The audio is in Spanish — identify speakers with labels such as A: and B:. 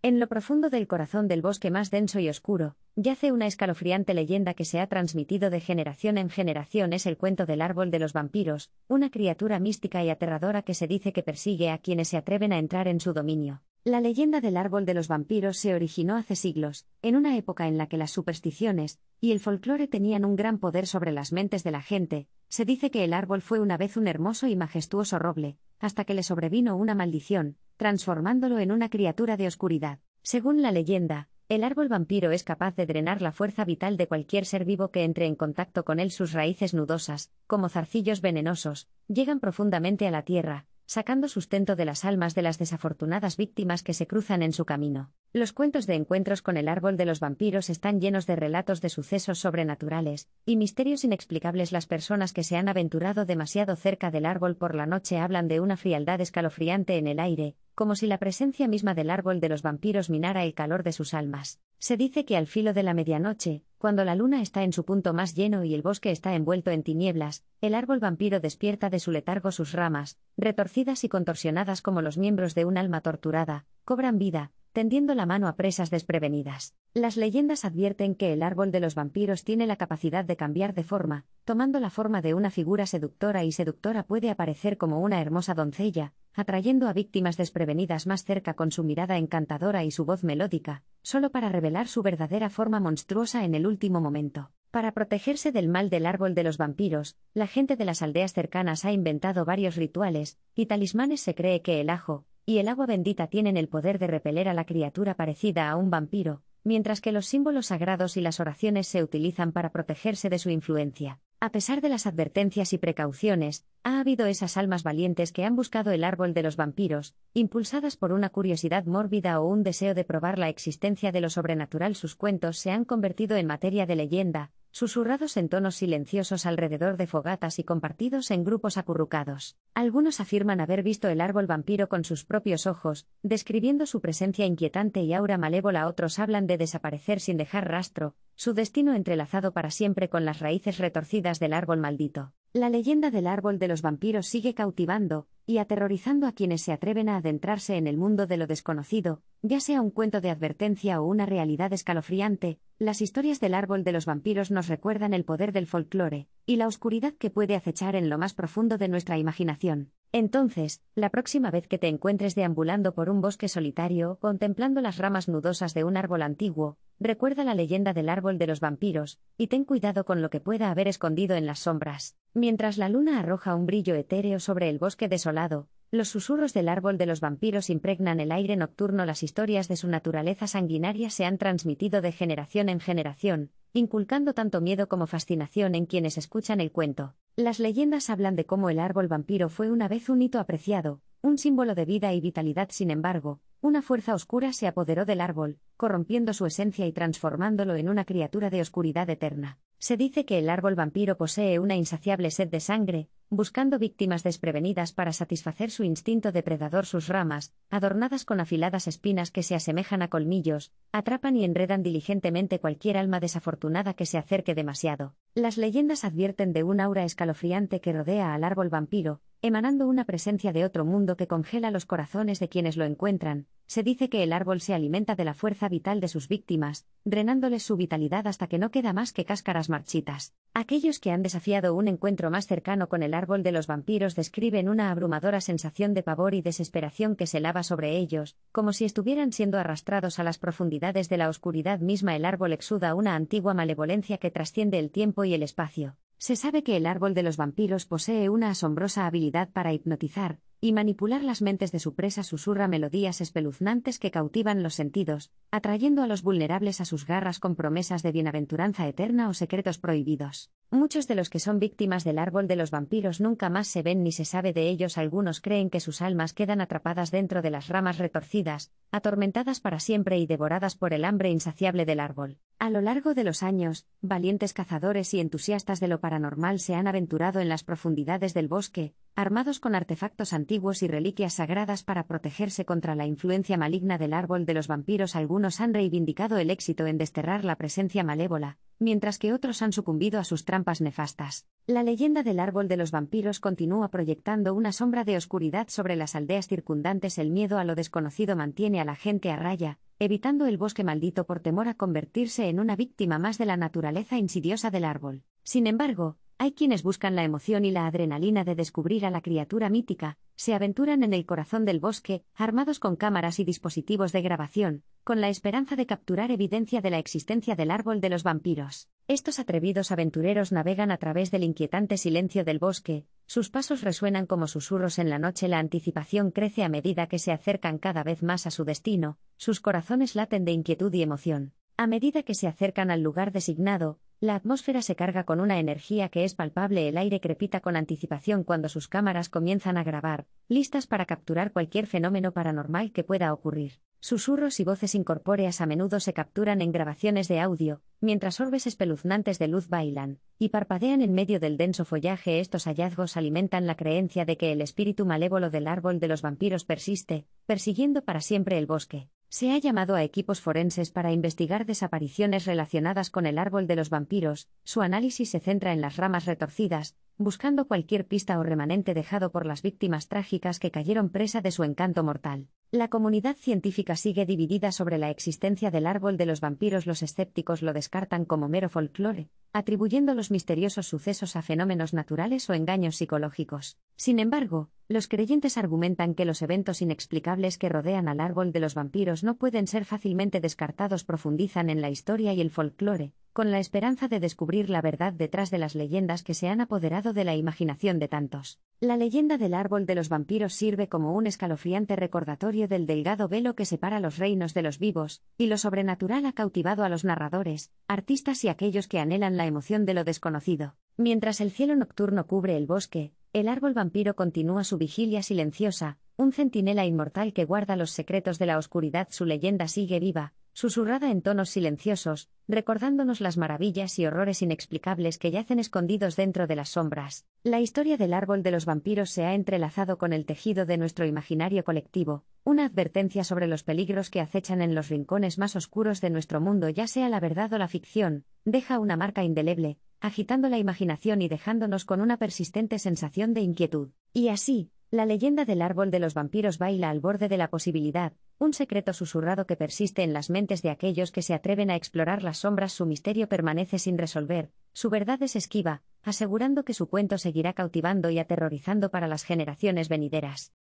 A: En lo profundo del corazón del bosque más denso y oscuro, yace una escalofriante leyenda que se ha transmitido de generación en generación. Es el cuento del árbol de los vampiros, una criatura mística y aterradora que se dice que persigue a quienes se atreven a entrar en su dominio. La leyenda del árbol de los vampiros se originó hace siglos, en una época en la que las supersticiones y el folclore tenían un gran poder sobre las mentes de la gente. Se dice que el árbol fue una vez un hermoso y majestuoso roble, hasta que le sobrevino una maldición, transformándolo en una criatura de oscuridad. Según la leyenda, el árbol vampiro es capaz de drenar la fuerza vital de cualquier ser vivo que entre en contacto con él. Sus raíces nudosas, como zarcillos venenosos, llegan profundamente a la tierra, sacando sustento de las almas de las desafortunadas víctimas que se cruzan en su camino. Los cuentos de encuentros con el árbol de los vampiros están llenos de relatos de sucesos sobrenaturales y misterios inexplicables. Las personas que se han aventurado demasiado cerca del árbol por la noche hablan de una frialdad escalofriante en el aire, como si la presencia misma del árbol de los vampiros minara el calor de sus almas. Se dice que al filo de la medianoche, cuando la luna está en su punto más lleno y el bosque está envuelto en tinieblas, el árbol vampiro despierta de su letargo. Sus ramas, retorcidas y contorsionadas como los miembros de un alma torturada, cobran vida, tendiendo la mano a presas desprevenidas. Las leyendas advierten que el árbol de los vampiros tiene la capacidad de cambiar de forma, tomando la forma de una figura seductora y seductora. Puede aparecer como una hermosa doncella, atrayendo a víctimas desprevenidas más cerca con su mirada encantadora y su voz melódica, solo para revelar su verdadera forma monstruosa en el último momento. Para protegerse del mal del árbol de los vampiros, la gente de las aldeas cercanas ha inventado varios rituales y talismanes. Se cree que el ajo y el agua bendita tienen el poder de repeler a la criatura parecida a un vampiro, mientras que los símbolos sagrados y las oraciones se utilizan para protegerse de su influencia. A pesar de las advertencias y precauciones, ha habido esas almas valientes que han buscado el árbol de los vampiros, impulsadas por una curiosidad mórbida o un deseo de probar la existencia de lo sobrenatural. Sus cuentos se han convertido en materia de leyenda, susurrados en tonos silenciosos alrededor de fogatas y compartidos en grupos acurrucados. Algunos afirman haber visto el árbol vampiro con sus propios ojos, describiendo su presencia inquietante y aura malévola. Otros hablan de desaparecer sin dejar rastro, su destino entrelazado para siempre con las raíces retorcidas del árbol maldito. La leyenda del árbol de los vampiros sigue cautivando y aterrorizando a quienes se atreven a adentrarse en el mundo de lo desconocido, ya sea un cuento de advertencia o una realidad escalofriante. Las historias del árbol de los vampiros nos recuerdan el poder del folclore y la oscuridad que puede acechar en lo más profundo de nuestra imaginación. Entonces, la próxima vez que te encuentres deambulando por un bosque solitario o contemplando las ramas nudosas de un árbol antiguo, recuerda la leyenda del árbol de los vampiros, y ten cuidado con lo que pueda haber escondido en las sombras. Mientras la luna arroja un brillo etéreo sobre el bosque desolado, los susurros del árbol de los vampiros impregnan el aire nocturno. Las historias de su naturaleza sanguinaria se han transmitido de generación en generación, inculcando tanto miedo como fascinación en quienes escuchan el cuento. Las leyendas hablan de cómo el árbol vampiro fue una vez un hito apreciado, un símbolo de vida y vitalidad. Sin embargo, una fuerza oscura se apoderó del árbol, corrompiendo su esencia y transformándolo en una criatura de oscuridad eterna. Se dice que el árbol vampiro posee una insaciable sed de sangre, buscando víctimas desprevenidas para satisfacer su instinto depredador. Sus ramas, adornadas con afiladas espinas que se asemejan a colmillos, atrapan y enredan diligentemente cualquier alma desafortunada que se acerque demasiado. Las leyendas advierten de un aura escalofriante que rodea al árbol vampiro, emanando una presencia de otro mundo que congela los corazones de quienes lo encuentran. Se dice que el árbol se alimenta de la fuerza vital de sus víctimas, drenándoles su vitalidad hasta que no queda más que cáscaras marchitas. Aquellos que han desafiado un encuentro más cercano con el árbol de los vampiros describen una abrumadora sensación de pavor y desesperación que se lava sobre ellos, como si estuvieran siendo arrastrados a las profundidades de la oscuridad misma. El árbol exuda una antigua malevolencia que trasciende el tiempo y el espacio. Se sabe que el árbol de los vampiros posee una asombrosa habilidad para hipnotizar y manipular las mentes de su presa. Susurra melodías espeluznantes que cautivan los sentidos, atrayendo a los vulnerables a sus garras con promesas de bienaventuranza eterna o secretos prohibidos. Muchos de los que son víctimas del árbol de los vampiros nunca más se ven ni se sabe de ellos. Algunos creen que sus almas quedan atrapadas dentro de las ramas retorcidas, atormentadas para siempre y devoradas por el hambre insaciable del árbol. A lo largo de los años, valientes cazadores y entusiastas de lo paranormal se han aventurado en las profundidades del bosque, armados con artefactos antiguos y reliquias sagradas para protegerse contra la influencia maligna del árbol de los vampiros. Algunos han reivindicado el éxito en desterrar la presencia malévola, mientras que otros han sucumbido a sus trampas nefastas. La leyenda del árbol de los vampiros continúa proyectando una sombra de oscuridad sobre las aldeas circundantes. El miedo a lo desconocido mantiene a la gente a raya, evitando el bosque maldito por temor a convertirse en una víctima más de la naturaleza insidiosa del árbol. Sin embargo, hay quienes buscan la emoción y la adrenalina de descubrir a la criatura mítica, se aventuran en el corazón del bosque, armados con cámaras y dispositivos de grabación, con la esperanza de capturar evidencia de la existencia del árbol de los vampiros. Estos atrevidos aventureros navegan a través del inquietante silencio del bosque, sus pasos resuenan como susurros en la noche, la anticipación crece a medida que se acercan cada vez más a su destino, sus corazones laten de inquietud y emoción. A medida que se acercan al lugar designado, la atmósfera se carga con una energía que es palpable, el aire crepita con anticipación cuando sus cámaras comienzan a grabar, listas para capturar cualquier fenómeno paranormal que pueda ocurrir. Susurros y voces incorpóreas a menudo se capturan en grabaciones de audio, mientras orbes espeluznantes de luz bailan y parpadean en medio del denso follaje. Estos hallazgos alimentan la creencia de que el espíritu malévolo del árbol de los vampiros persiste, persiguiendo para siempre el bosque. Se ha llamado a equipos forenses para investigar desapariciones relacionadas con el árbol de los vampiros. Su análisis se centra en las ramas retorcidas, buscando cualquier pista o remanente dejado por las víctimas trágicas que cayeron presa de su encanto mortal. La comunidad científica sigue dividida sobre la existencia del árbol de los vampiros. Los escépticos lo descartan como mero folclore, atribuyendo los misteriosos sucesos a fenómenos naturales o engaños psicológicos. Sin embargo, los creyentes argumentan que los eventos inexplicables que rodean al árbol de los vampiros no pueden ser fácilmente descartados. Profundizan en la historia y el folclore, con la esperanza de descubrir la verdad detrás de las leyendas que se han apoderado de la imaginación de tantos. La leyenda del árbol de los vampiros sirve como un escalofriante recordatorio del delgado velo que separa los reinos de los vivos, y lo sobrenatural ha cautivado a los narradores, artistas y aquellos que anhelan la emoción de lo desconocido. Mientras el cielo nocturno cubre el bosque, el árbol vampiro continúa su vigilia silenciosa, un centinela inmortal que guarda los secretos de la oscuridad. Su leyenda sigue viva, susurrada en tonos silenciosos, recordándonos las maravillas y horrores inexplicables que yacen escondidos dentro de las sombras. La historia del árbol de los vampiros se ha entrelazado con el tejido de nuestro imaginario colectivo, una advertencia sobre los peligros que acechan en los rincones más oscuros de nuestro mundo. Ya sea la verdad o la ficción, deja una marca indeleble, agitando la imaginación y dejándonos con una persistente sensación de inquietud. Y así, la leyenda del árbol de los vampiros baila al borde de la posibilidad, un secreto susurrado que persiste en las mentes de aquellos que se atreven a explorar las sombras. Su misterio permanece sin resolver, su verdad es esquiva, asegurando que su cuento seguirá cautivando y aterrorizando para las generaciones venideras.